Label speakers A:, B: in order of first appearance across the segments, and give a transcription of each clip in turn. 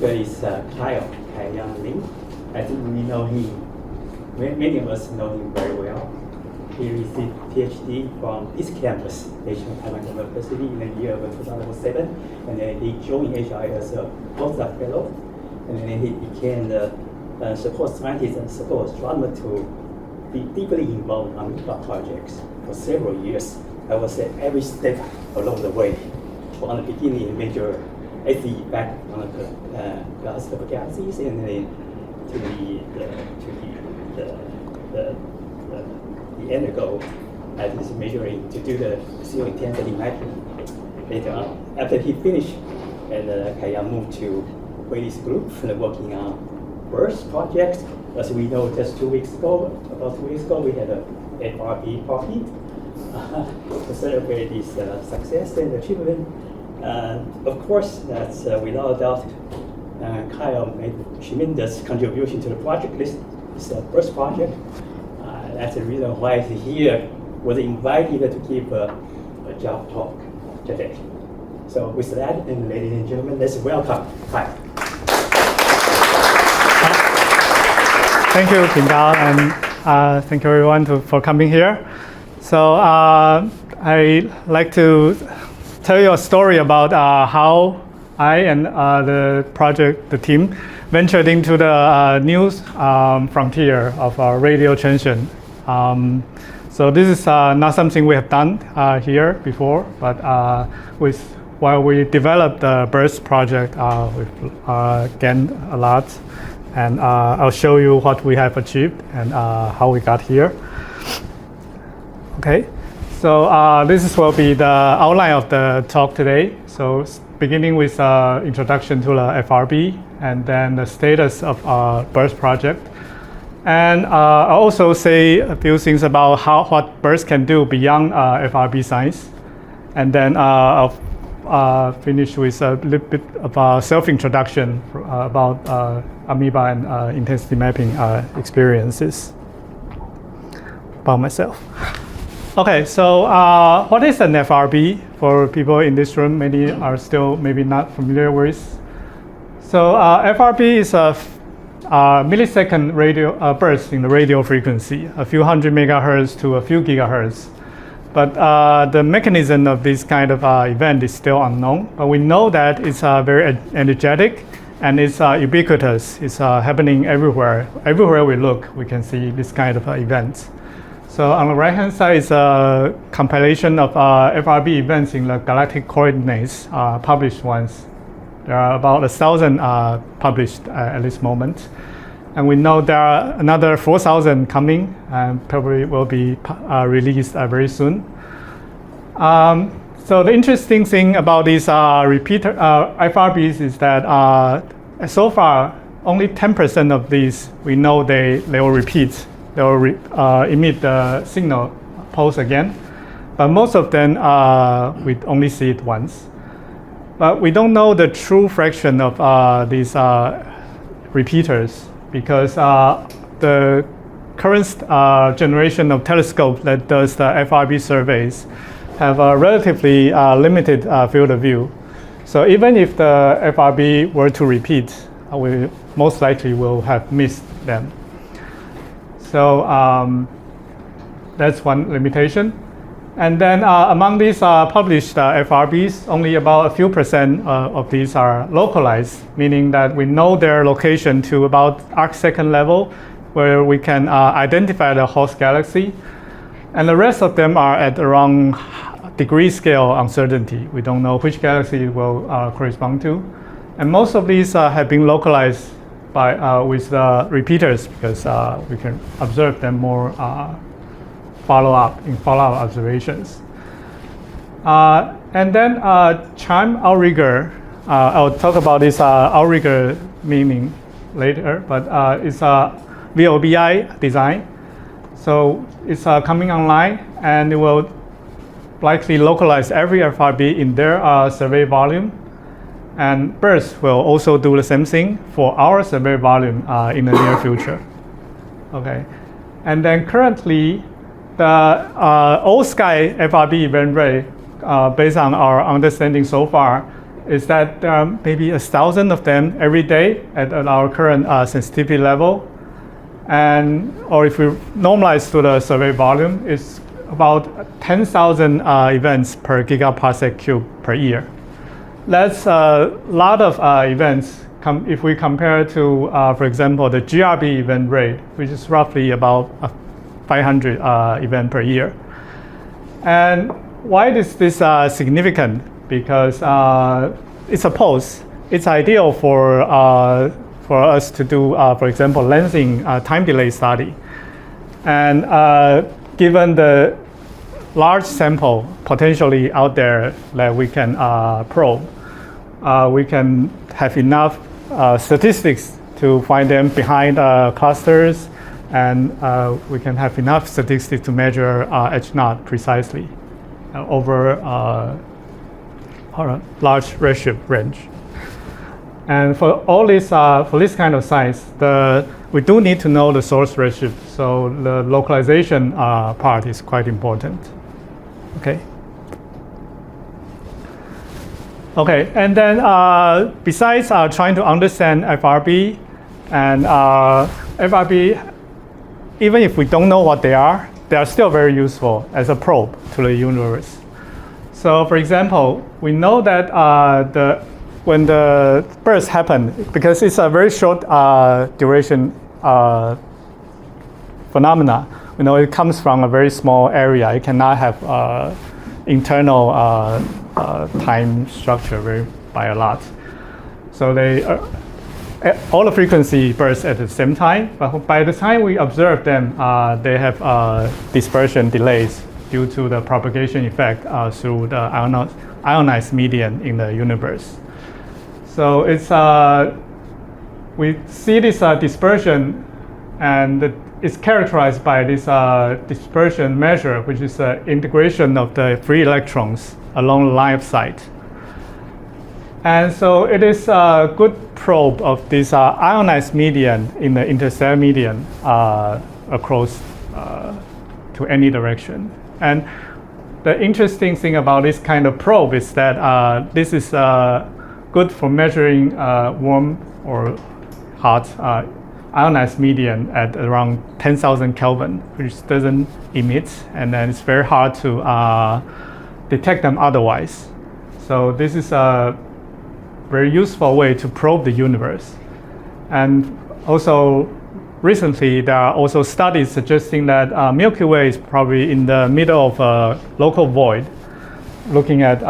A: Here is Kyle Ling. I think we know him. Many of us know him very well. He received PhD from this campus, National Taiwan University, in the year of 2007, and then he joined ASIAA as a postdoc fellow, and then he became the support scientist and support astronomer to be deeply involved in amoeba projects for several years. I would say every step along the way, from the beginning, major ASIAA back on the cluster of galaxies, and then to the end goal, that is measuring to do the CO intensity mapping later on. After he finished, and Kaya moved to Wei's group working on BURSTT project. As we know, just about 2 weeks ago, we had a FRB party to celebrate this success and achievement. Of course, that's without a doubt, Kyle made a tremendous contribution to the project. This is the first project. That's the reason why he's here, was invited to give a job talk today. So with that, and ladies and gentlemen, let's welcome Kyle.
B: Thank you, Pindal, and thank you everyone for coming here. So I like to tell you a story about how I and the team, ventured into the new frontier of radio transient. So this is not something we have done here before, but while we developed the BURSTT project, we've gained a lot, and I'll show you what we have achieved and how we got here. Okay. So this will be the outline of the talk today. So beginning with introduction to the FRB, and then the status of BURSTT project. And I'll also say a few things about what BURSTT can do beyond FRB science. And then I'll finish with a little bit of a self-introduction about amoeba and intensity mapping experiences about myself. Okay, so what is an FRB? For people in this room, many are still maybe not familiar with. So FRB is a millisecond radio burst in the radio frequency, a few hundred megahertz to a few gigahertz. But the mechanism of this kind of event is still unknown. But we know that it's very energetic and it's ubiquitous. It's happening everywhere. Everywhere we look, we can see this kind of events. So on the right-hand side is a compilation of FRB events in the galactic coordinates, published ones. There are about 1,000 published at this moment. And we know there are another 4,000 coming and probably will be released very soon. So the interesting thing about these repeater FRBs is that so far, only 10% of these, we know they will repeat. They will emit the signal pulse again, but most of them we only see it once. But we don't know the true fraction of these repeaters, because the current generation of telescope that does the FRB surveys have a relatively limited field of view. So even if the FRB were to repeat, we most likely will have missed them. So that's one limitation. And then among these published FRBs, only about a few percent of these are localized, meaning that we know their location to about arc-second level, where we can identify the host galaxy. And the rest of them are at around degree scale uncertainty. We don't know which galaxy it will correspond to. And most of these have been localized with repeaters, because we can observe them more follow-up observations. And then chime outrigger. I'll talk about this outrigger meaning later, but it's a VLBI design. So it's coming online, and it will likely localize every FRB in their survey volume. And BURSTT will also do the same thing for our survey volume in the near future. Okay, and then currently the all sky FRB event rate, based on our understanding so far, is that there are maybe 1,000 of them every day at our current sensitivity level. And, or if we normalize to the survey volume, it's about 10,000 events per gigaparsec cube per year. That's a lot of events if we compare to, for example, the GRB event rate, which is roughly about 500 events per year. And why is this significant? Because it's supposed it's ideal for us to do, for example, lensing time delay study. And given the large sample potentially out there that we can probe, we can have enough statistics to find them behind clusters, and we can have enough statistics to measure H0 precisely over a large redshift range. And for all this, for this kind of science, we do need to know the source redshift. So the localization part is quite important. Okay. Okay, and then besides trying to understand FRB, and FRB, even if we don't know what they are still very useful as a probe to the universe. So for example, we know that when the burst happened, because it's a very short duration phenomena, we know it comes from a very small area. It cannot have internal time structure by a lot. So they all the frequency bursts at the same time, but by the time we observe them, they have dispersion delays due to the propagation effect through the ionized medium in the universe. So it's we see this dispersion, and it's characterized by this dispersion measure, which is the integration of the free electrons along the line of sight. And so it is a good probe of this ionized medium in the interstellar medium across to any direction. And the interesting thing about this kind of probe is that this is good for measuring warm or hot ionized medium at around 10,000 Kelvin, which doesn't emit, and then it's very hard to detect them otherwise. So this is a very useful way to probe the universe. And also recently there are also studies suggesting that Milky Way is probably in the middle of a local void, looking at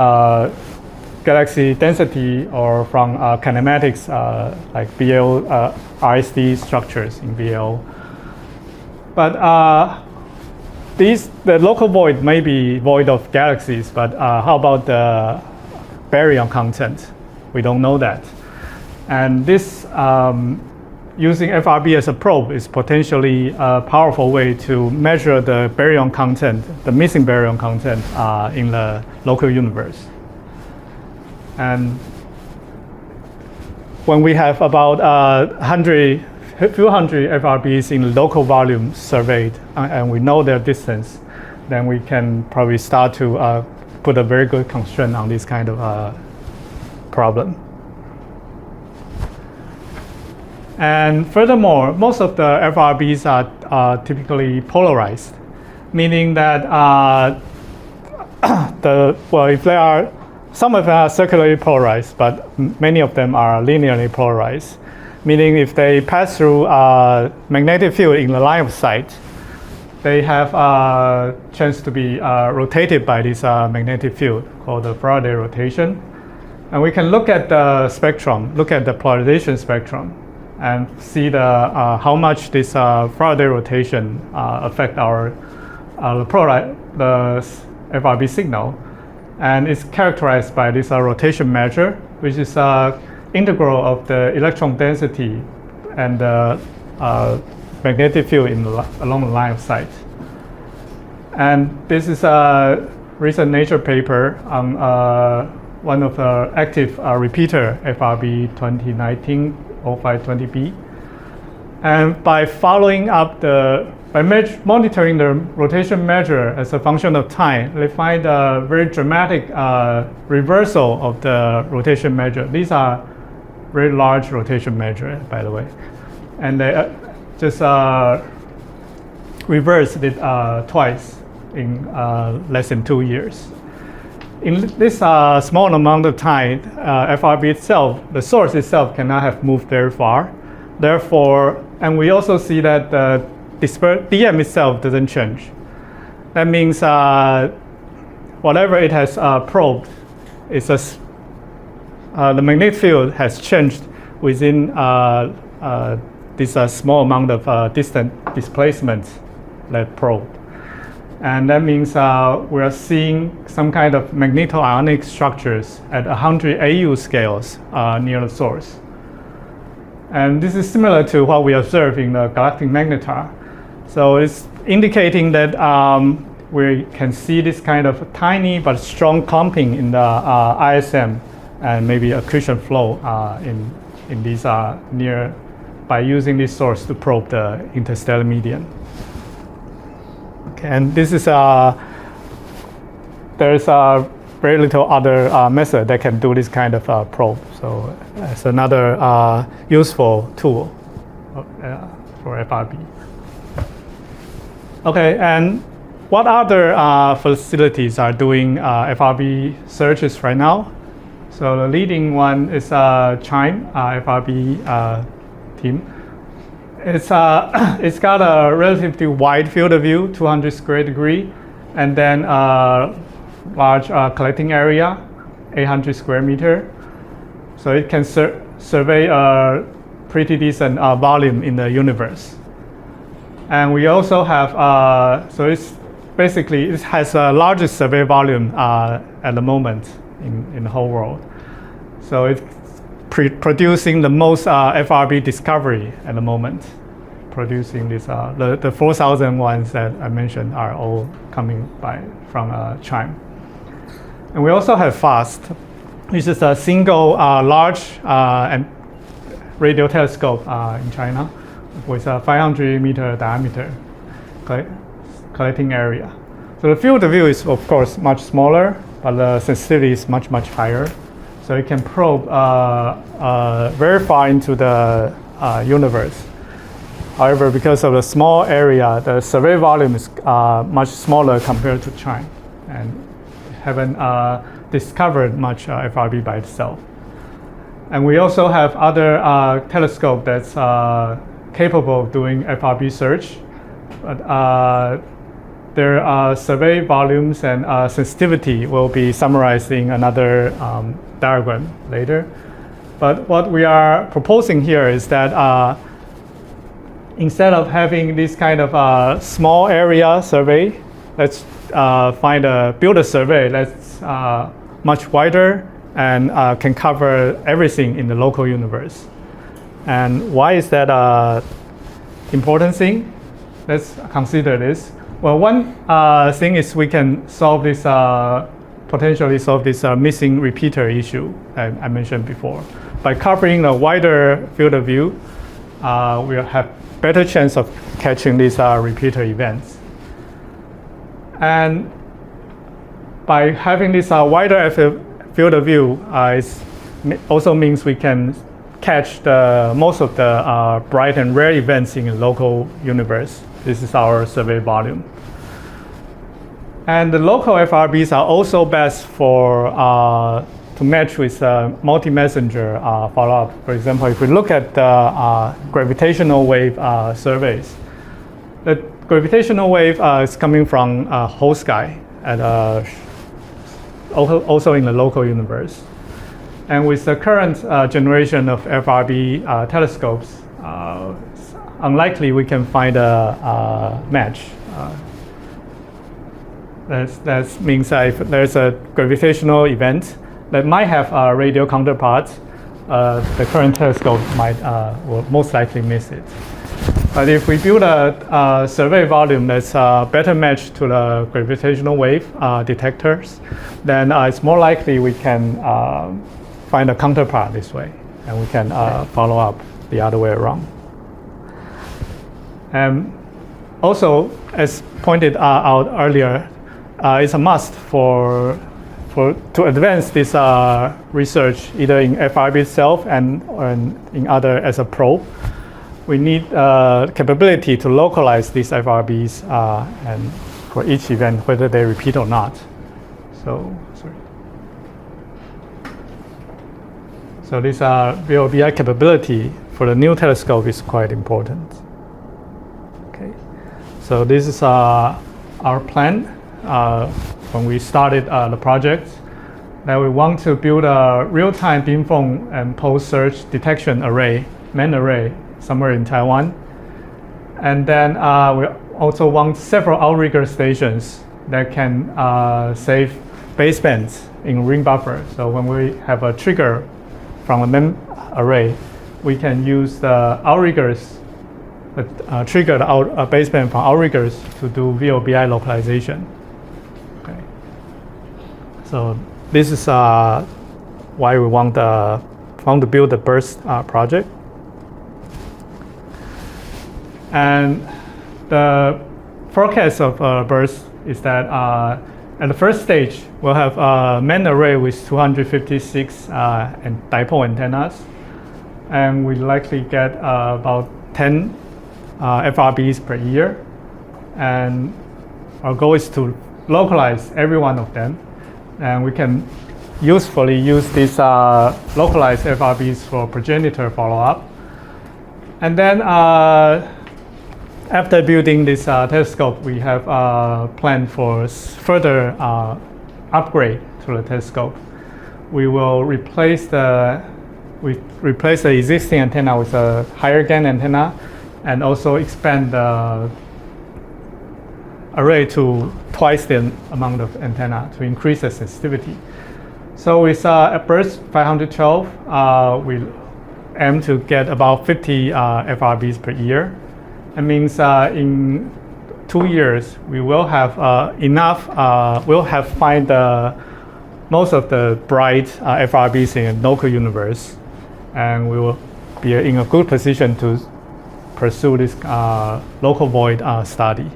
B: galaxy density or from kinematics like BL, RSD structures in BL. But the local void may be void of galaxies, but how about the baryon content? We don't know that. And this, using FRB as a probe is potentially a powerful way to measure the baryon content, the missing baryon content in the local universe. And when we have about few hundred FRBs in local volume surveyed, and we know their distance, then we can probably start to put a very good constraint on this kind of problem. And furthermore, most of the FRBs are typically polarized, meaning that if they are, some of them are circularly polarized, but many of them are linearly polarized, meaning if they pass through a magnetic field in the line of sight, they have a chance to be rotated by this magnetic field called the Faraday rotation. And we can look at the spectrum, look at the polarization spectrum, and see how much this Faraday rotation affect the FRB signal. And it's characterized by this rotation measure, which is integral of the electron density and the magnetic field along the line of sight. And this is a recent Nature paper on one of the active repeater FRB 2019-0520b. And by following up by monitoring the rotation measure as a function of time, they find a very dramatic reversal of the rotation measure. These are very large rotation measure, by the way. And they just reversed it twice in less than 2 years. In this small amount of time, FRB itself, the source itself cannot have moved very far. Therefore, and we also see that the DM itself doesn't change. That means whatever it has probed, the magnetic field has changed within this small amount of distant displacement that probed. And that means we are seeing some kind of magneto-ionic structures at 100 AU scales near the source. And this is similar to what we observe in the galactic magnetar. So it's indicating that we can see this kind of tiny but strong clumping in the ISM and maybe accretion flow in these by using this source to probe the interstellar median. Okay, and this is there's very little other method that can do this kind of probe. So it's another useful tool for FRB. Okay, and what other facilities are doing FRB searches right now? So the leading one is Chime FRB team. It's got a relatively wide field of view, 200 square degree, and then large collecting area, 800 square meter. So it can survey a pretty decent volume in the universe. And we also have, so it has the largest survey volume at the moment in the whole world. So it's producing the most FRB discovery at the moment. Producing this, the 4,000 ones that I mentioned are all coming from Chime. And we also have FAST, which is a single large radio telescope in China with a 500 meter diameter collecting area. So the field of view is of course much smaller, but the sensitivity is much higher. So it can probe very far into the universe. However, because of the small area, the survey volume is much smaller compared to Chime, and haven't discovered much FRB by itself. And we also have other telescope that's capable of doing FRB search, but their survey volumes and sensitivity will be summarized in another diagram later. But what we are proposing here is that instead of having this kind of small area survey, let's build a survey that's much wider and can cover everything in the local universe. And why is that important thing? Let's consider this. Well, one thing is we can potentially solve this missing repeater issue that I mentioned before. By covering a wider field of view, we'll have better chance of catching these repeater events. And by having this wider field of view, it also means we can catch most of the bright and rare events in the local universe. This is our survey volume. And the local FRBs are also best to match with multi-messenger follow-up. For example, if we look at the gravitational wave surveys, the gravitational wave is coming from whole sky also in the local universe. And with the current generation of FRB telescopes, it's unlikely we can find a match. That means that if there's a gravitational event that might have a radio counterpart, the current telescope will most likely miss it. But if we build a survey volume that's better matched to the gravitational wave detectors, then it's more likely we can find a counterpart this way, and we can follow up the other way around. Also, as pointed out earlier, it's a must to advance this research either in FRB itself or in other as a probe. We need capability to localize these FRBs and for each event, whether they repeat or not. So this VLBI capability for the new telescope is quite important. Okay, so this is our plan when we started the project. That we want to build a real-time beamform and pulse search detection array, main array, somewhere in Taiwan. And then we also want several outrigger stations that can save basebands in ring buffer. So when we have a trigger from a main array, we can use the outriggers, trigger the baseband from outriggers to do VLBI localization. Okay. So this is why we want to build the BURST project. And the forecast of BURST is that at the first stage, we'll have a main array with 256 and dipole antennas. And we likely get about 10 FRBs per year. And our goal is to localize every one of them. And we can usefully use these localized FRBs for progenitor follow-up. And then after building this telescope, we have a plan for further upgrade to the telescope. We will replace the existing antenna with a higher gain antenna, and also expand the array to twice the amount of antenna to increase the sensitivity. So with BURST 512, we aim to get about 50 FRBs per year. It means in 2 years we will have enough. We'll have find most of the bright FRBs in a local universe, and we will be in a good position to pursue this local void study.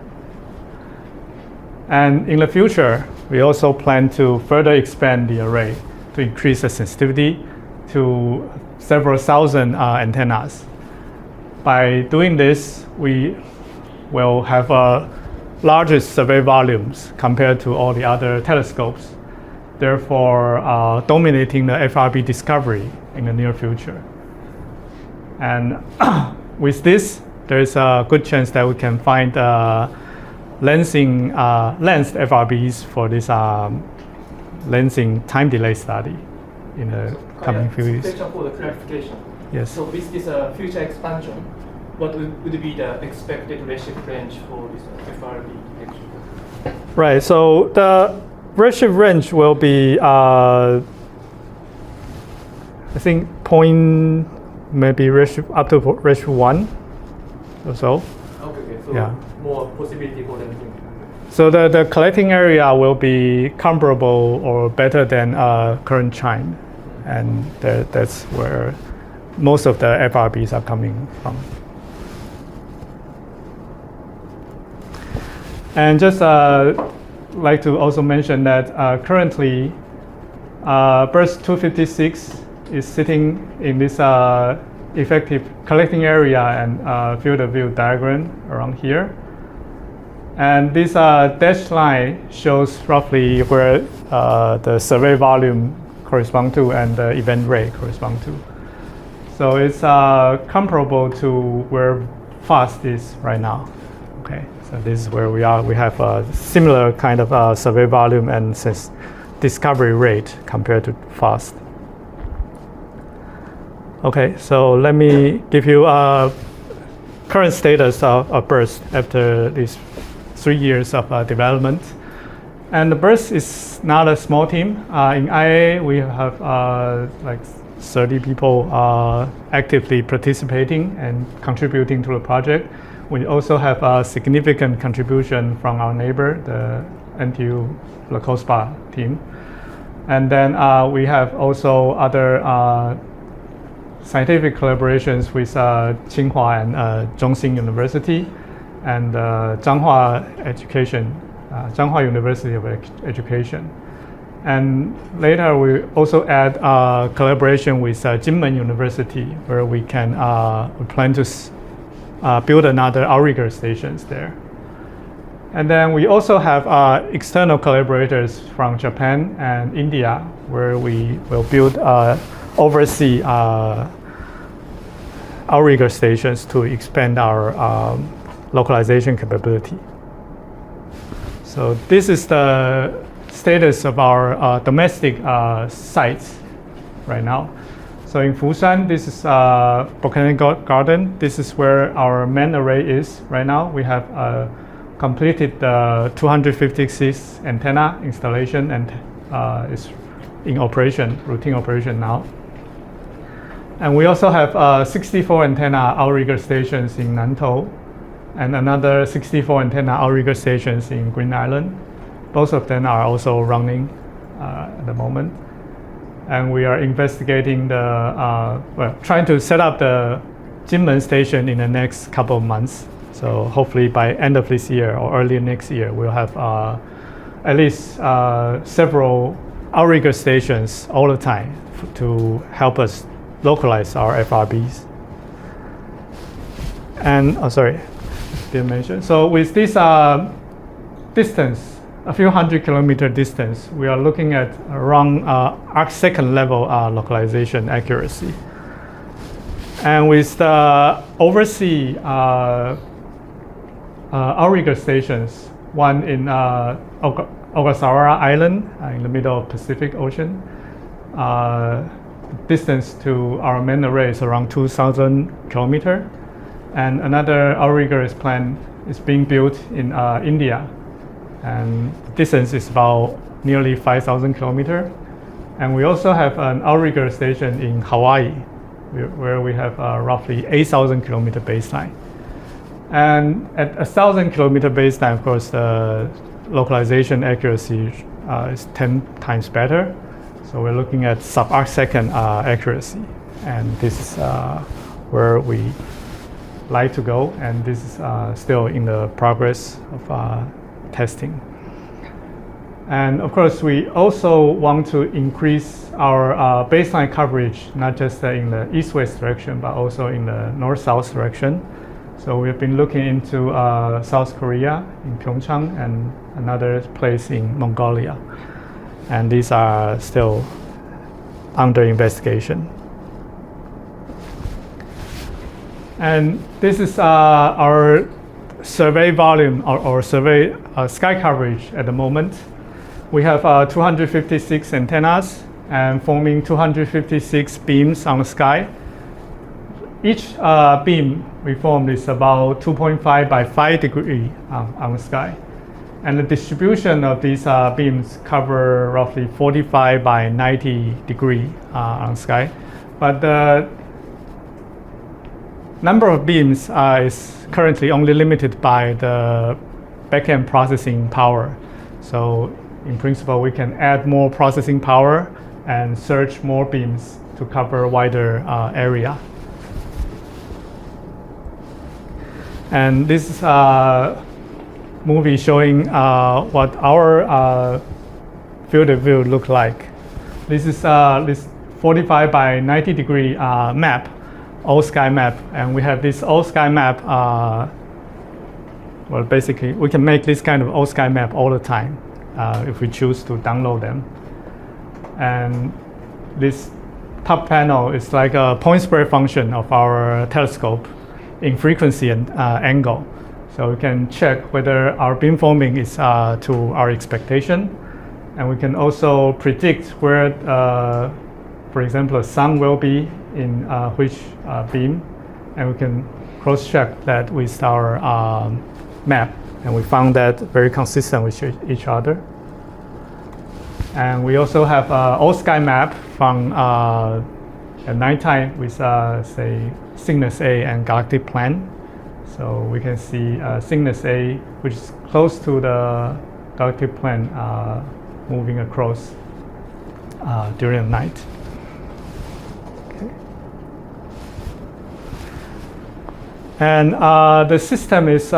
B: And in the future, we also plan to further expand the array to increase the sensitivity to several thousand antennas. By doing this, we will have largest survey volumes compared to all the other telescopes, therefore dominating the FRB discovery in the near future. And with this, there is a good chance that we can find lensed FRBs for this lensing time delay study in the coming few years.
C: Question for the clarification.
B: Yes.
C: So with this future expansion, what would be the expected redshift range for this FRB detection?
B: Right. So the redshift range will be, I think, maybe redshift up to redshift 1 or so.
C: Okay. So
B: yeah.
C: More possibility for them.
B: So the collecting area will be comparable or better than current chime, and that's where most of the FRBs are coming from. And just like to also mention that currently BURST 256 is sitting in this effective collecting area and field of view diagram around here. And this dashed line shows roughly where the survey volume corresponds to and the event rate corresponds to. So it's comparable to where FAST is right now. Okay, so this is where we are. We have a similar kind of survey volume and discovery rate compared to FAST. Okay, so let me give you a current status of BURST after these 3 years of development. And the BURST is not a small team. In IAA, we have like 30 people actively participating and contributing to the project. We also have a significant contribution from our neighbor, the NTU La Cospa team. And then we have also other scientific collaborations with Tsinghua and Zhongxing University. and Zhanghua Education, Zhanghua University of Education. And later we also add collaboration with Jinmen University, where we plan to build another outrigger stations there. And then we also have external collaborators from Japan and India, where we will build overseas outrigger stations to expand our localization capability. So this is the status of our domestic sites right now. So in Fushan, this is Botanic Garden. This is where our main array is right now. We have completed the 256 antenna installation and is in operation, routine operation now. And we also have 64 antenna outrigger stations in Nantou and another 64 antenna outrigger stations in Green Island. Both of them are also running at the moment. And we are investigating trying to set up the Jinmen station in the next couple of months. So hopefully by end of this year or early next year, we'll have at least several outrigger stations all the time to help us localize our FRBs. And didn't mention. So with this distance, a few hundred kilometer distance, we are looking at around arc-second level localization accuracy. And with the overseas outrigger stations, one in Ogasawara Island in the middle of Pacific Ocean, distance to our main array is around 2,000 kilometers. And another outrigger is being built in India. And the distance is about nearly 5,000 kilometers. And we also have an outrigger station in Hawaii, where we have roughly 8,000 kilometer baseline. And at 1,000 kilometer baseline, of course, the localization accuracy is 10 times better. So we're looking at sub-arc second accuracy. And this is where we like to go. And this is still in the progress of testing. And of course, we also want to increase our baseline coverage, not just in the east-west direction, but also in the north-south direction. So we've been looking into South Korea, in Pyeongchang, and another place in Mongolia. And these are still under investigation. And this is our survey volume or survey sky coverage at the moment. We have 256 antennas and forming 256 beams on the sky. Each beam we formed is about 2.5 by 5 degrees on the sky. And the distribution of these beams cover roughly 45 by 90 degrees on the sky. But the number of beams is currently only limited by the backend processing power. So in principle, we can add more processing power and search more beams to cover a wider area. And this is a movie showing what our field of view look like. This is this 45 by 90 degree map, all sky map, and we have this all sky map. Well, basically, we can make this kind of all sky map all the time if we choose to download them. And this top panel is like a point spread function of our telescope in frequency and angle. So we can check whether our beamforming is to our expectation. And we can also predict where, for example, the sun will be in which beam. And we can cross-check that with our map. And we found that very consistent with each other. And we also have all sky map from at nighttime with, say, Cygnus A and galactic plane. So we can see Cygnus A, which is close to the galactic plane, moving across during the night. Okay. And the system is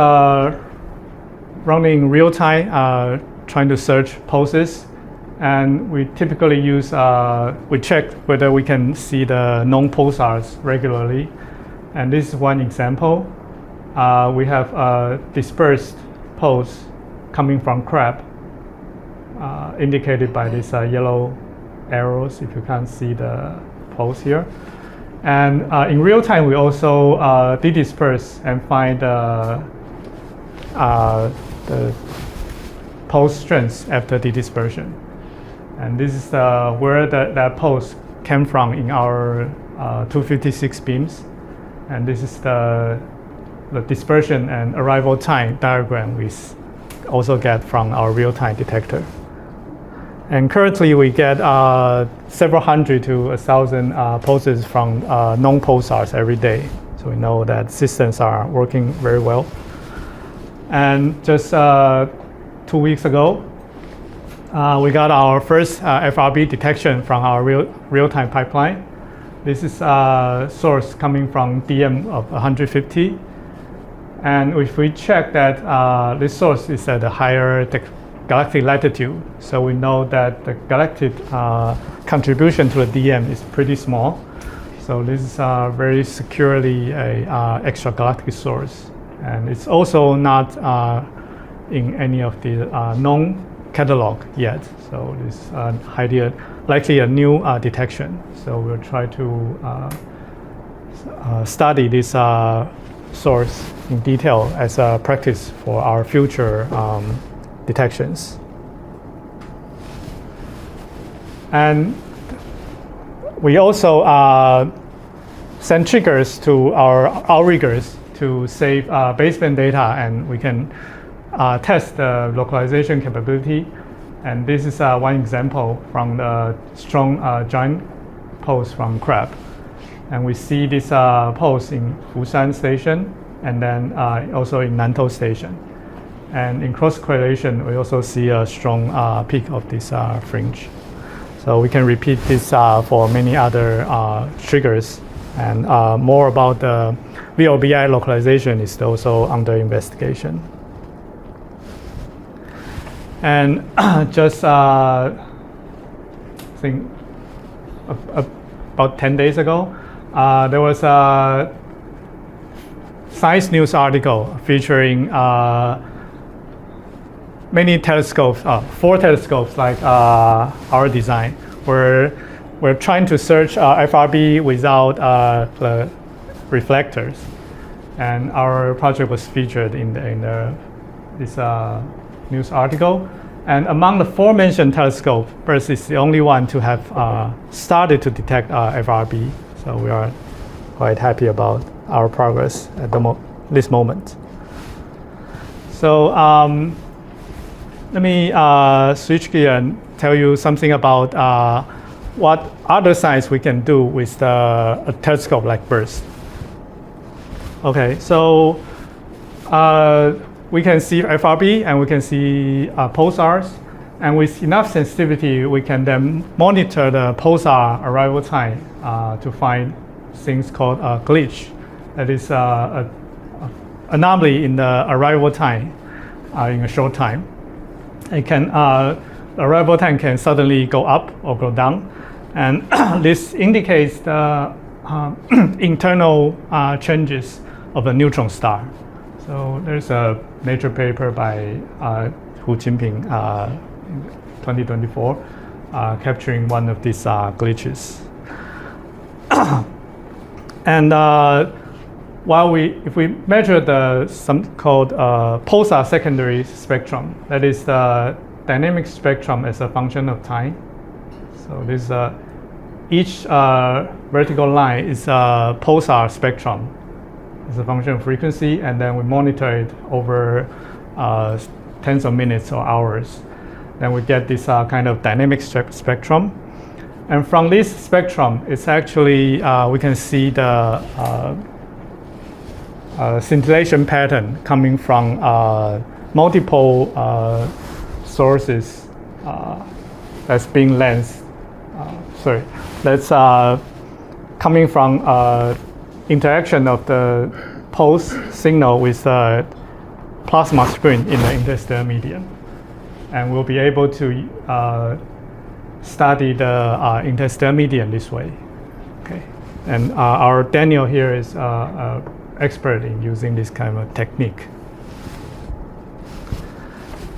B: running real time, trying to search pulses. And we typically use, we check whether we can see the known pulsars regularly. And this is one example. We have a dispersed pulse coming from Crab, indicated by these yellow arrows, if you can't see the pulse here. And in real time, we also de-disperse and find the pulse strengths after de-dispersion. And this is where that pulse came from in our 256 beams. And this is the dispersion and arrival time diagram we also get from our real-time detector. And currently we get several hundred to 1,000 pulses from known pulsars every day. So we know that systems are working very well. And just 2 weeks ago, we got our first FRB detection from our real-time pipeline. This is a source coming from DM of 150. And if we check that this source is at a higher galactic latitude, so we know that the galactic contribution to the DM is pretty small. So this is very securely a extragalactic source. And it's also not in any of the known catalog yet. So this is likely a new detection. So we'll try to study this source in detail as a practice for our future detections. And we also send triggers to our outriggers to save baseband data, and we can test the localization capability. And this is one example from the strong giant pulse from Crab. And we see this pulse in Fushan Station, and then also in Nantou Station. And in cross correlation, we also see a strong peak of this fringe. So we can repeat this for many other triggers. And more about the VLBI localization is also under investigation. And just I think about 10 days ago, there was a Science News article featuring many telescopes, 4 telescopes like our design, where we're trying to search FRB without the reflectors. And our project was featured in this news article. And among the 4 mentioned telescopes, BURSTT is the only one to have started to detect FRB. So we are quite happy about our progress at this moment. So let me switch gear and tell you something about what other science we can do with a telescope like BURSTT. Okay, so we can see FRB and we can see pulsars, and with enough sensitivity, we can then monitor the pulsar arrival time to find things called a glitch. That is an anomaly in the arrival time in a short time. It can arrival time can suddenly go up or go down, and this indicates the internal changes of a neutron star. So there's a major paper by Hu Jinping in 2024 capturing one of these glitches. And if we measure some called pulsar secondary spectrum, that is the dynamic spectrum as a function of time. So this each vertical line is a pulsar spectrum as a function of frequency, and then we monitor it over tens of minutes or hours. Then we get this kind of dynamic spectrum. And from this spectrum, it's actually, we can see the scintillation pattern coming from multiple sources that's being lensed. That's coming from interaction of the pulse signal with a plasma screen in the interstellar medium. And we'll be able to study the interstellar medium this way. Okay. And our Daniel here is expert in using this kind of technique.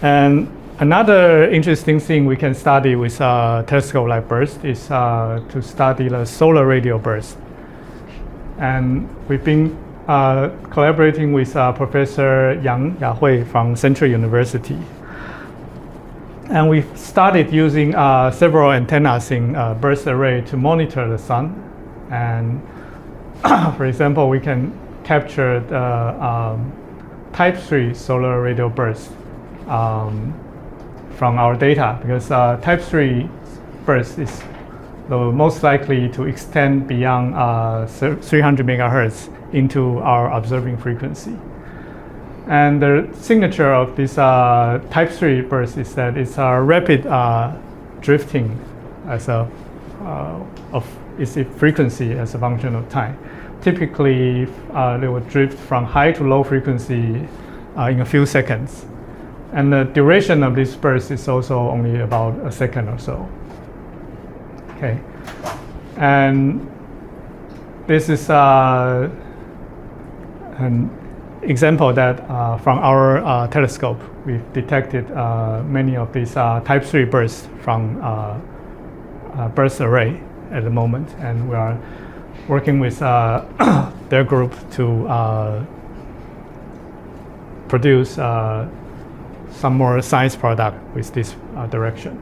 B: And another interesting thing we can study with a telescope like BURST is to study the solar radial burst. And we've been collaborating with Professor Yang Yahui from Central University. And we started using several antennas in burst array to monitor the sun. And for example, we can capture the type 3 solar radial burst from our data, because type 3 burst is the most likely to extend beyond 300 megahertz into our observing frequency. And the signature of this type 3 burst is that it's a rapid drifting as of its frequency as a function of time. Typically, they will drift from high to low frequency in a few seconds. And the duration of this burst is also only about a second or so. Okay, and this is an example that from our telescope, we've detected many of these type 3 bursts from burst array at the moment, and we are working with their group to produce some more science product with this direction.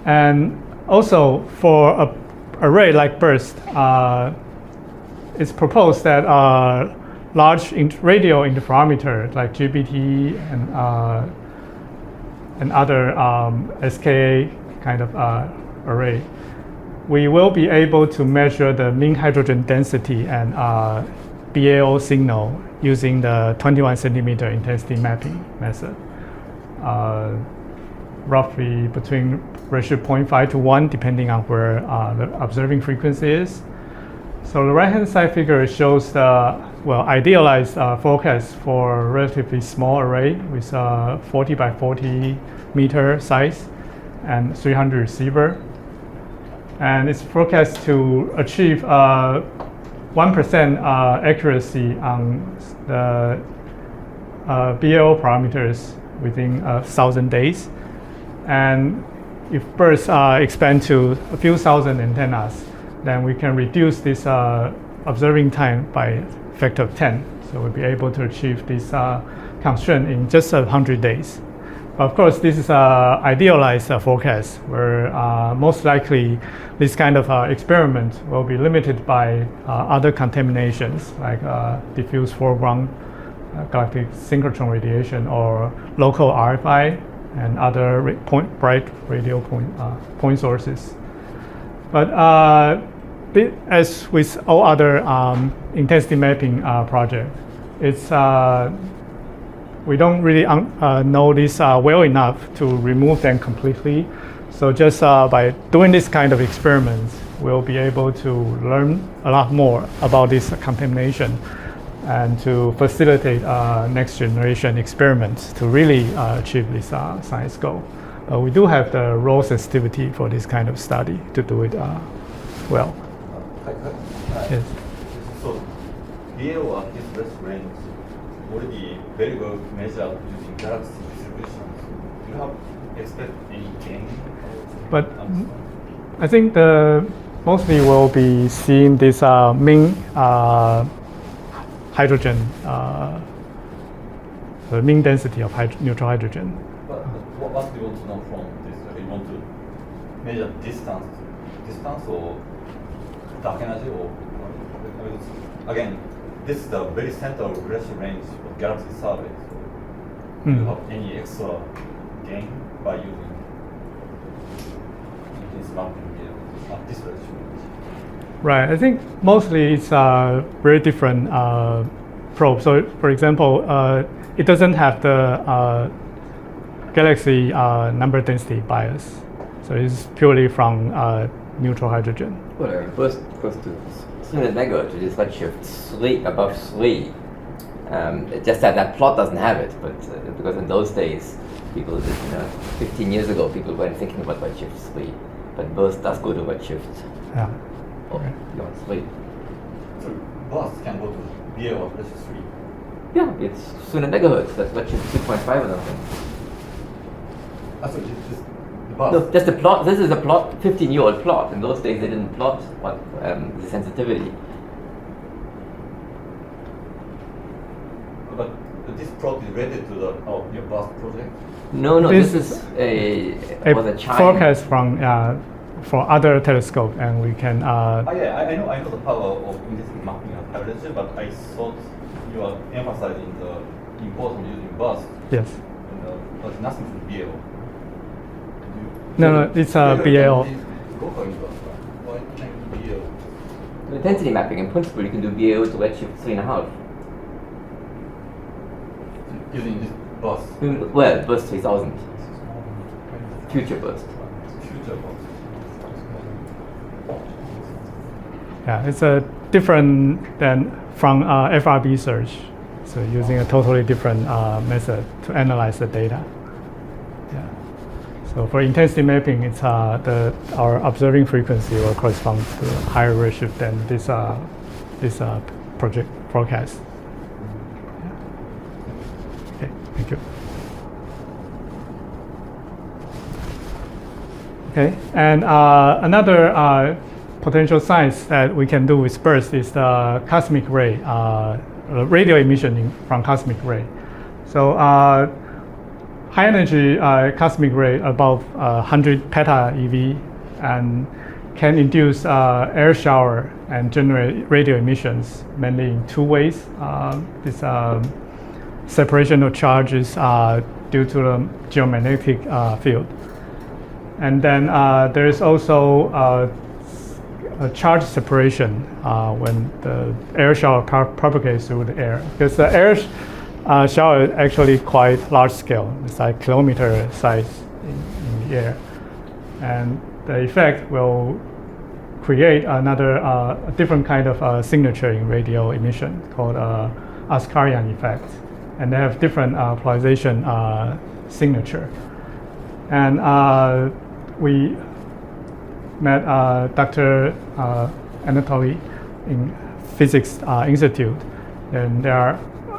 B: And also for an array like BURST, it's proposed that large radio interferometer like GBT and other SKA kind of array, we will be able to measure the mean hydrogen density and BAO signal using the 21 centimeter intensity mapping method, roughly between ratio 0.5 to 1, depending on where the observing frequency is. So the right-hand side figure shows the idealized forecast for a relatively small array with 40 by 40 meter size and 300 receiver. And it's forecast to achieve 1% accuracy on the BAO parameters within 1,000 days. And if bursts expand to a few thousand antennas, then we can reduce this observing time by a factor of 10. So we'll be able to achieve this constraint in just 100 days. Of course, this is an idealized forecast where most likely this kind of experiment will be limited by other contaminations like diffuse foreground galactic synchrotron radiation or local RFI and other bright radio point sources. But as with all other intensity mapping projects, it's we don't really know this well enough to remove them completely. So just by doing this kind of experiments, we'll be able to learn a lot more about this contamination and to facilitate next generation experiments to really achieve this science goal. We do have the raw sensitivity for this kind of study to do it well. Yes.
D: So, BAO at this rest range already very well measured using galaxy distributions. Do you have expect any gain?
B: But I think mostly we'll be seeing this mean hydrogen, the mean density of neutral hydrogen.
D: But what do you want to know from this? You want to measure distance or dark energy, or again, this is the very central relation range of galaxy survey. So do you have any extra gain by using this mapping at this relation range?
B: Right. I think mostly it's a very different probe. So, for example, it doesn't have the galaxy number density bias. So it's purely from neutral hydrogen.
E: Well, burst close to 300 megahertz, which is redshift 3 above 3. Just that plot doesn't have it, but because in those days, people, 15 years ago, people weren't thinking about redshift 3. But burst does go to redshift
B: Yeah.
E: beyond 3.
D: So burst can go to BA of redshift 3.
E: Yeah, it's 300 megahertz. That's redshift 2.5 or something.
D: So the burst.
E: No, just the plot. This is a plot, 15-year-old plot. In those days, they didn't plot what the sensitivity.
D: But this plot is related to your burst project.
E: No,
B: This
E: this is a chime.
B: forecast from for other telescope, and we can.
D: Yeah, I know the power of intensity mapping and calculation, but I thought you are emphasizing the importance of using burst.
B: Yes.
D: But nothing to BAO.
B: No, it's a BAO.
D: Go for inverse. Why can't you BAO?
E: The intensity mapping, in principle, you can do BAO to redshift 3.5.
D: Using this burst.
E: Well, burst 3000. Future burst.
D: Future burst.
B: Yeah, it's a different than from FRB search. So using a totally different method to analyze the data. Yeah. So for intensity mapping, it's our observing frequency will correspond to a higher redshift than this project forecast. Yeah. Okay, thank you. Okay, and another potential science that we can do with burst is the cosmic ray, radio emission from cosmic ray. So high energy cosmic ray above 100 peta eV and can induce air shower and generate radio emissions mainly in two ways. This separation of charges due to the geomagnetic field. And then there is also a charge separation when the air shower propagates through the air. Because the air shower is actually quite large scale. It's like kilometer size in the air. And the effect will create another a different kind of signature in radio emission called Askaryan effect. And they have different polarization signature. And we met Dr. Anatoly in Physics Institute, and they are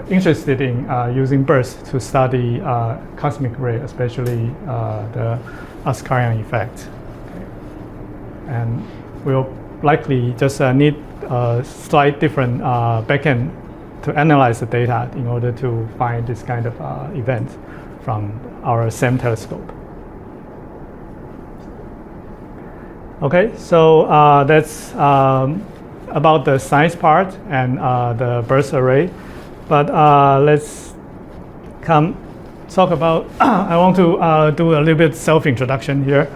B: interested in using burst to study cosmic ray, especially the Askaryan effect. Okay. And we'll likely just need a slight different backend to analyze the data in order to find this kind of event from our same telescope. Okay, so that's about the science part and the burst array. But let's talk about, I want to do a little bit self-introduction here.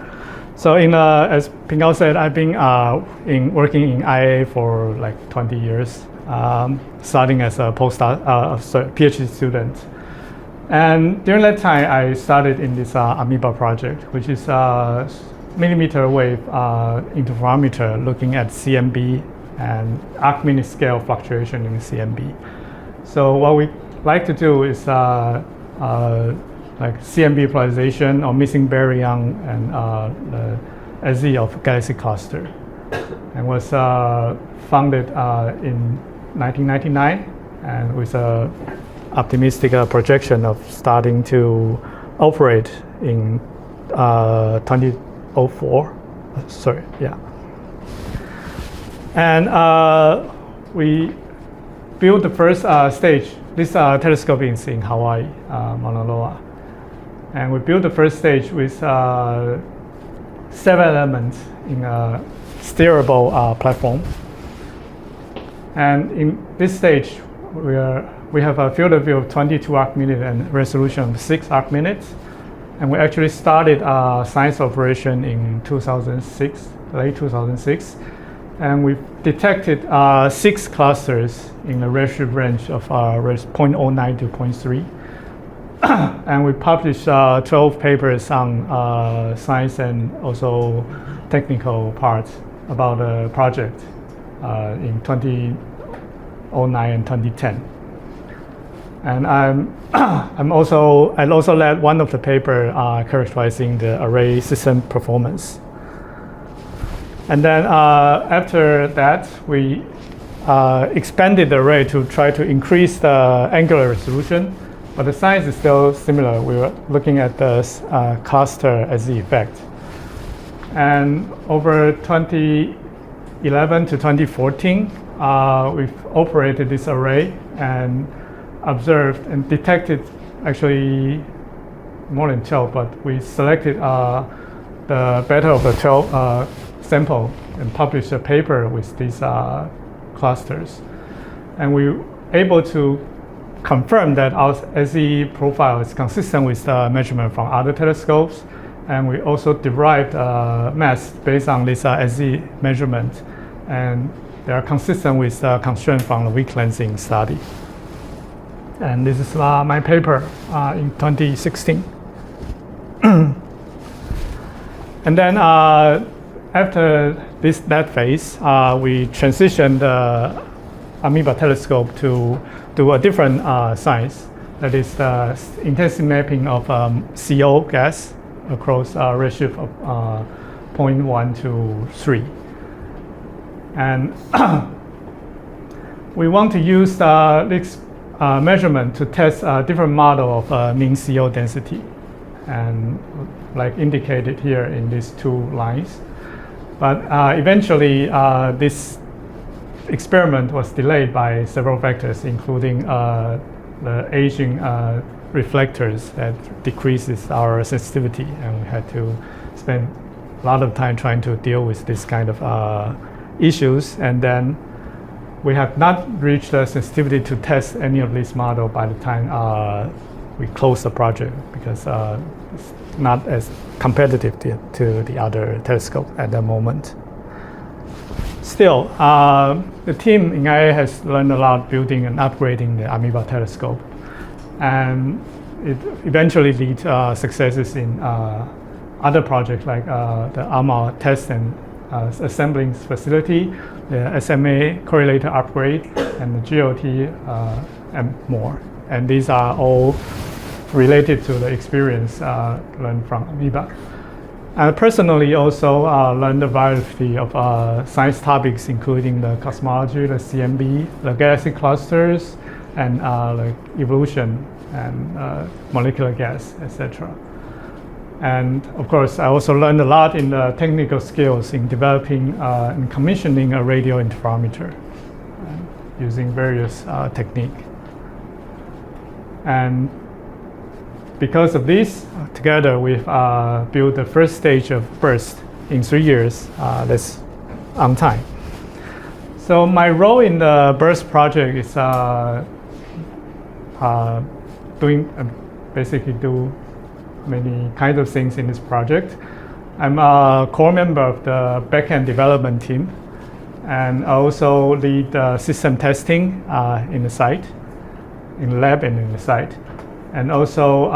B: So as Pingao said, I've been working in IAA for like 20 years, starting as a PhD student. And during that time, I started in this Amoeba project, which is millimeter wave interferometer looking at CMB and arc-minute scale fluctuation in CMB. So what we like to do is like CMB polarization or missing baryon and the SZ of galaxy cluster, and was founded in 1999 and with a optimistic projection of starting to operate in 2004. Sorry, yeah. And we built the first stage. This telescope is in Hawaii, Mauna Loa. And we built the first stage with 7 elements in a steerable platform. And in this stage, we have a field of view of 22 arc-minute and resolution of 6 arc-minutes. And we actually started science operation in 2006, late 2006. And we detected 6 clusters in the redshift range of 0.09 to 0.3. And we published 12 papers on science and also technical parts about the project in 2009 and 2010. And I also led one of the paper characterizing the array system performance. And then after that, we expanded the array to try to increase the angular resolution, but the size is still similar. We were looking at the cluster as the effect. And over 2011 to 2014, we've operated this array and observed and detected actually more than 12, but we selected the better of the 12 sample and published a paper with these clusters. And we were able to confirm that our SE profile is consistent with the measurement from other telescopes. And we also derived mass based on this SE measurement. And they are consistent with the constraint from the weak lensing study. And this is my paper in 2016. And then after that phase, we transitioned the amoeba telescope to do a different science. That is the intensity mapping of CO gas across a redshift of 0.1 to 3. And we want to use this measurement to test a different model of mean CO density, and like indicated here in these two lines. But eventually, this experiment was delayed by several factors, including the aging reflectors that decreases our sensitivity, and we had to spend a lot of time trying to deal with this kind of issues. And then we have not reached the sensitivity to test any of these models by the time we close the project, because it's not as competitive to the other telescope at the moment. Still, the team in IA has learned a lot building and upgrading the amoeba telescope, and it eventually leads successes in other projects like the AMA test and assembling facility, the SMA correlator upgrade, and the GOT and more. And these are all related to the experience learned from amoeba. I personally also learned a variety of science topics, including the cosmology, the CMB, the galaxy clusters, and like evolution and molecular gas, etc. And of course, I also learned a lot in the technical skills in developing and commissioning a radio interferometer using various techniques. And because of this, together we've built the first stage of BURST in 3 years. That's on time. So my role in the BURST project is basically do many kinds of things in this project. I'm a core member of the backend development team, and I also lead system testing in the site, in the lab and in the site, and also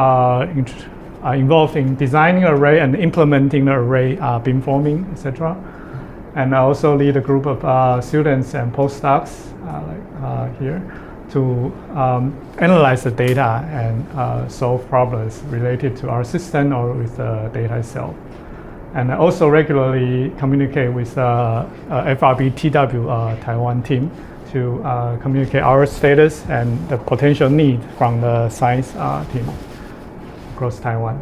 B: involved in designing array and implementing the array beamforming, etc. And I also lead a group of students and postdocs like here to analyze the data and solve problems related to our system or with the data itself. And I also regularly communicate with FRB TW Taiwan team to communicate our status and the potential need from the science team across Taiwan.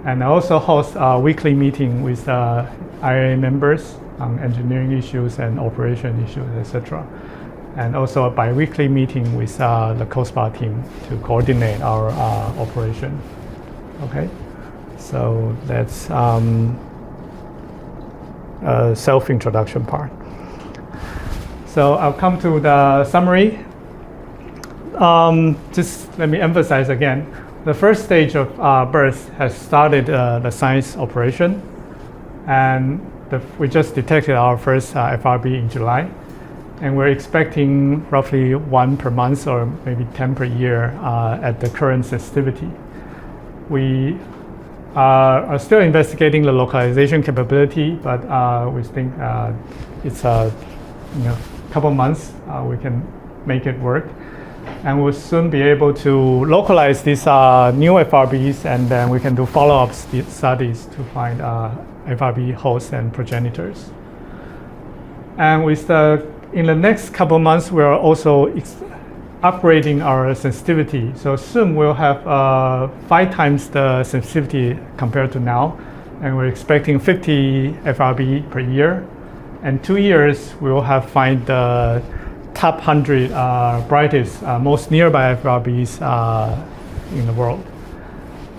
B: And I also host a weekly meeting with IA members on engineering issues and operation issues, etc. And also a bi-weekly meeting with the COSPA team to coordinate our operation. Okay, so that's a self-introduction part. So I'll come to the summary. Just let me emphasize again, the first stage of BURST has started the science operation, and we just detected our first FRB in July. And we're expecting roughly 1 per month or maybe 10 per year at the current sensitivity. We are still investigating the localization capability, but we think it's a couple months we can make it work. And we'll soon be able to localize these new FRBs, and then we can do follow-up studies to find FRB hosts and progenitors. And in the next couple months, we are also upgrading our sensitivity. So soon we'll have 5 times the sensitivity compared to now, and we're expecting 50 FRB per year. And 2 years, we will have find the top 100 brightest, most nearby FRBs in the world.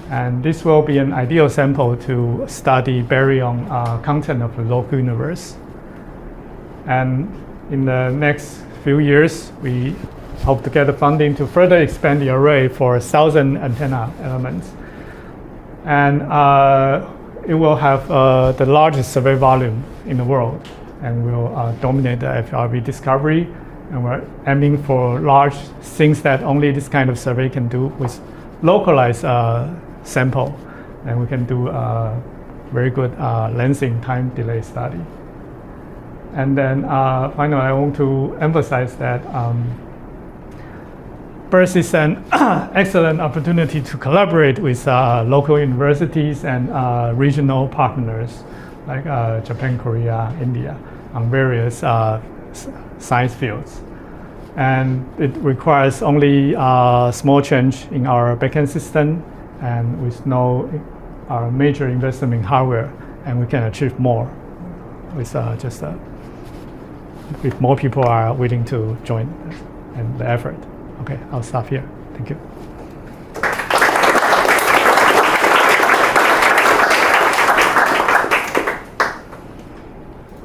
B: And this will be an ideal sample to study baryon content of the local universe. And in the next few years, we hope to get the funding to further expand the array for 1,000 antenna elements. And it will have the largest survey volume in the world, and will dominate the FRB discovery. And we're aiming for large things that only this kind of survey can do with localized sample. And we can do very good lensing time delay study. And then finally, I want to emphasize that BURSTT is an excellent opportunity to collaborate with local universities and regional partners like Japan, Korea, India on various science fields. And it requires only a small change in our backend system and with no major investment in hardware, and we can achieve more with if more people are willing to join in the effort. Okay, I'll stop here. Thank you.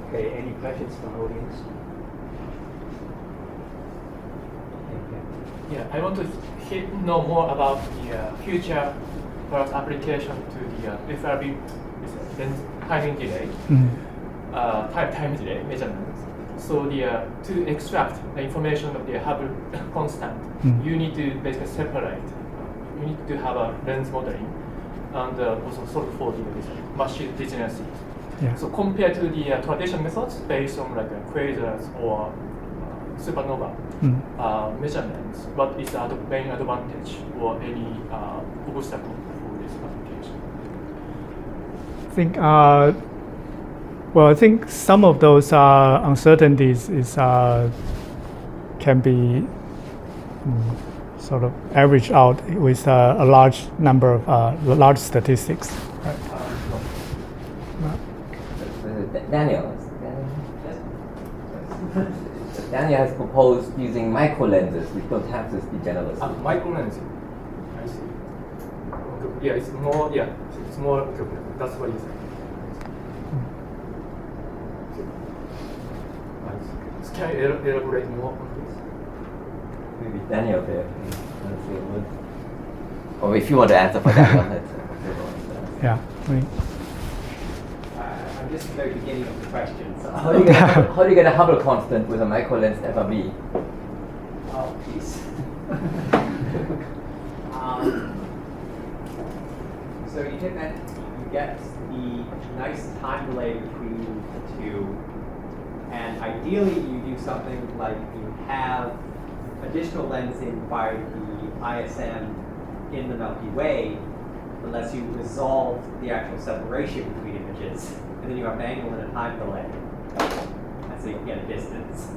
A: Okay, any questions from the audience?
C: Yeah, I want to know more about the future product application to the FRB timing delay, time delay measurements. So to extract the information of the Hubble constant, you need to basically separate. You need to have a lens modeling and also solve for the machine degeneracy.
B: Yeah.
C: So compared to the traditional methods based on like quasars or supernova measurements, what is the main advantage or any obstacle for this application?
B: I think some of those uncertainties can be sort of averaged out with a large number of large statistics. Right.
E: Daniel has proposed using micro lenses which don't have this degeneracy.
C: Micro lens. I see. Yeah, it's more. Yeah, it's more. That's what you say. Can you elaborate more on this?
E: Maybe Daniel there. Or if you want to answer for Daniel, that's
B: yeah.
F: I'm just at the very beginning of the question. So.
E: How do you get a Hubble constant with a micro lens FRB?
F: Oh, please. So you get the nice time delay between the two. And ideally, you do something like you have additional lensing by the ISM in the Milky Way, unless you resolve the actual separation between images, and then you have an angle and a time delay, and so you can get a distance.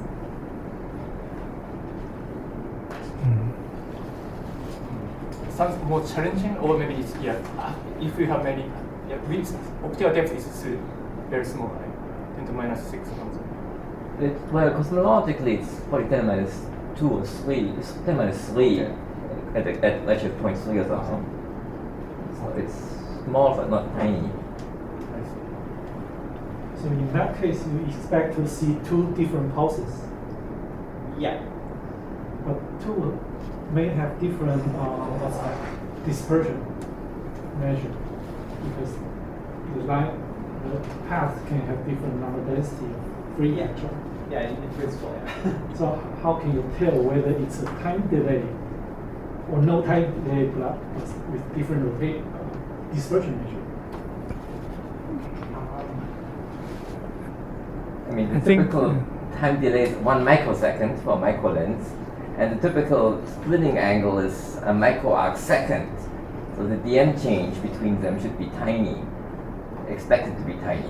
C: Sounds more challenging, or maybe it's if you have many width, optical depth is very small, right? 10 to minus 6 or something.
E: Well, cosmologically, it's probably 10 minus 2 or 3. It's 10 minus 3 at redshift 0.3 or something. So it's small but not tiny.
G: So in that case, you expect to see 2 different pulses.
F: Yeah.
G: But 2 may have different dispersion measure, because the path can have different number density of free electron.
F: Yeah, in principle, yeah.
G: So how can you tell whether it's a time delay or no time delay but with different dispersion measure?
E: mean, the
B: I think,
E: typical time delay is 1 microsecond for microlens, and the typical splitting angle is a microarc second. So the dm change between them should be tiny, expected to be tiny.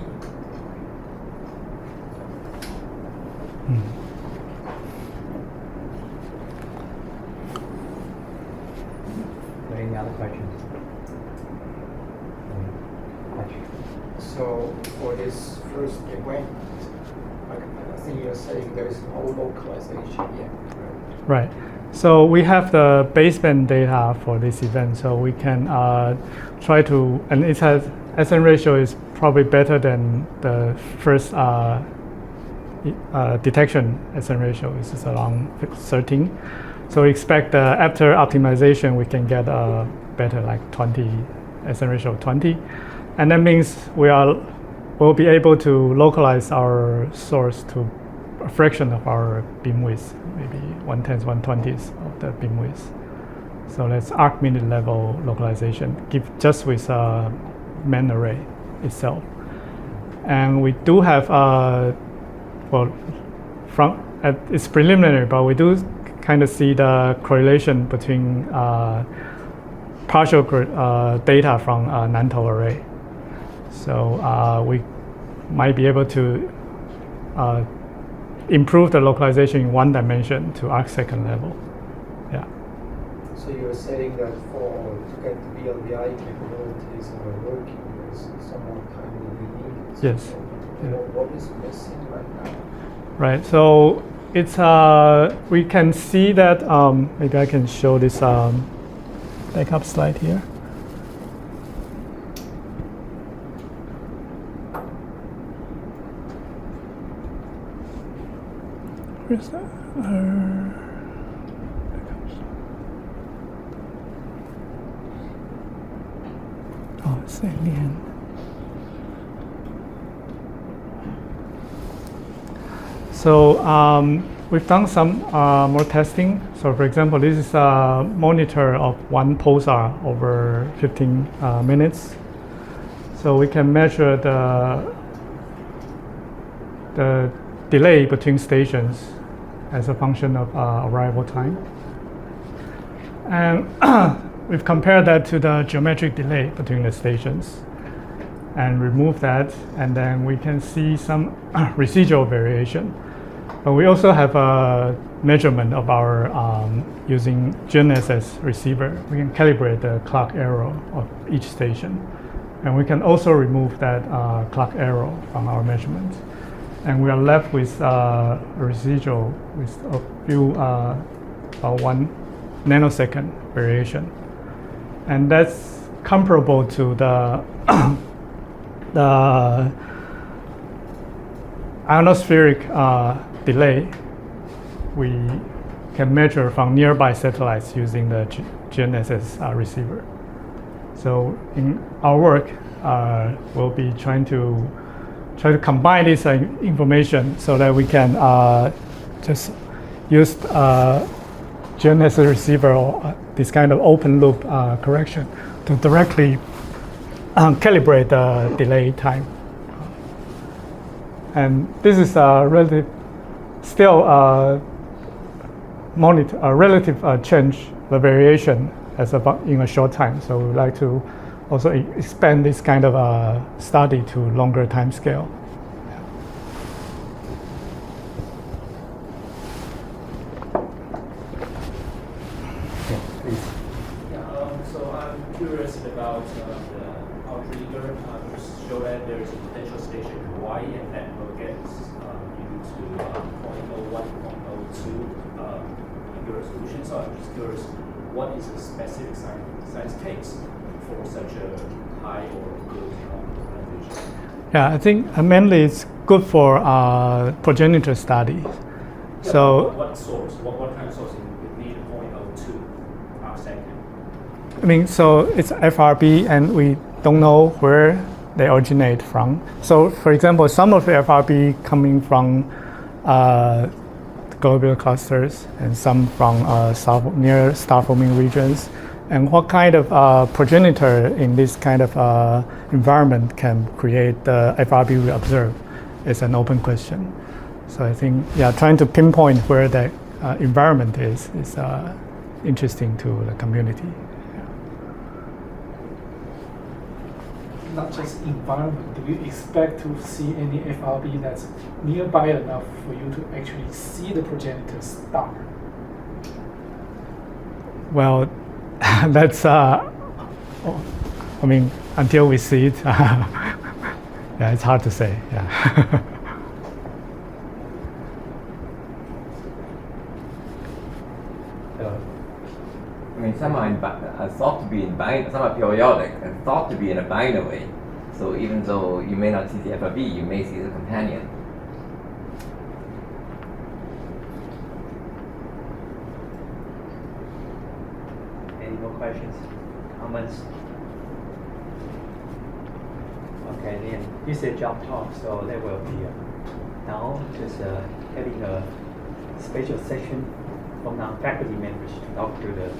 A: Any other questions?
H: So for this first event, I think you're saying there is no localization yet, right?
B: Right. So we have the baseband data for this event, so we can try to, and it has SN ratio is probably better than the first detection SN ratio, which is around 13. So we expect after optimization we can get a better like 20 SN ratio of 20, and that means we'll be able to localize our source to a fraction of our beam width, maybe 1/10, 1/20 of the beam width. So that's arc minute level localization, just with a main array itself. And we do have, it's preliminary, but we do kind of see the correlation between partial data from a Nanto array. So we might be able to improve the localization in 1 dimension to arc second level. Yeah.
H: So you're saying that to get the VLBI capabilities working, there's some more time will be needed.
B: Yes.
H: So
B: Yeah.
H: what is missing right now?
B: Right. So it's we can see that maybe I can show this backup slide here. Where's that? Oh, it's in the end. So we've done some more testing. So for example, this is a monitor of 1 pulsar over 15 minutes. So we can measure the delay between stations as a function of arrival time. And we've compared that to the geometric delay between the stations and remove that, and then we can see some residual variation. But we also have a measurement of our using GNSS receiver. We can calibrate the clock error of each station. And we can also remove that clock error from our measurement. And we are left with a residual with a few, about 1 nanosecond variation. And that's comparable to the ionospheric delay we can measure from nearby satellites using the GNSS receiver. So in our work, we'll be trying to combine this information so that we can just use GNSS receiver or this kind of open loop correction to directly calibrate the delay time. And this is a relative, still monitor a relative change, the variation in a short time. So we would like to also expand this kind of study to longer time scale.
I: So I'm curious about the outrigger. Show that there is a potential station in Hawaii, and that will get you to 0.01, 0.02 bigger resolution. So I'm just curious, what is the specific science case for such a high or good localization?
B: Yeah, I think mainly it's good for progenitor studies.
I: Yeah,
B: So
I: what source? What kind of source? You need 0.02 per second.
B: I mean, so it's FRB, and we don't know where they originate from. So, for example, some of the FRB coming from globular clusters, and some from near star-forming regions. And what kind of progenitor in this kind of environment can create the FRB we observe? is an open question. So I think, yeah, trying to pinpoint where the environment is interesting to the community.
G: Not just environment, do you expect to see any FRB that's nearby enough for you to actually see the progenitor star?
B: Well, that's, I mean, until we see it, yeah, it's hard to say, yeah.
E: I mean, some are thought to be in binary, some are periodic and thought to be in a binary. So even though you may not see the FRB, you may see the companion.
F: Any more questions, comments? Okay, then this is a job talk, so there will be now just having a special session from our faculty members to talk to the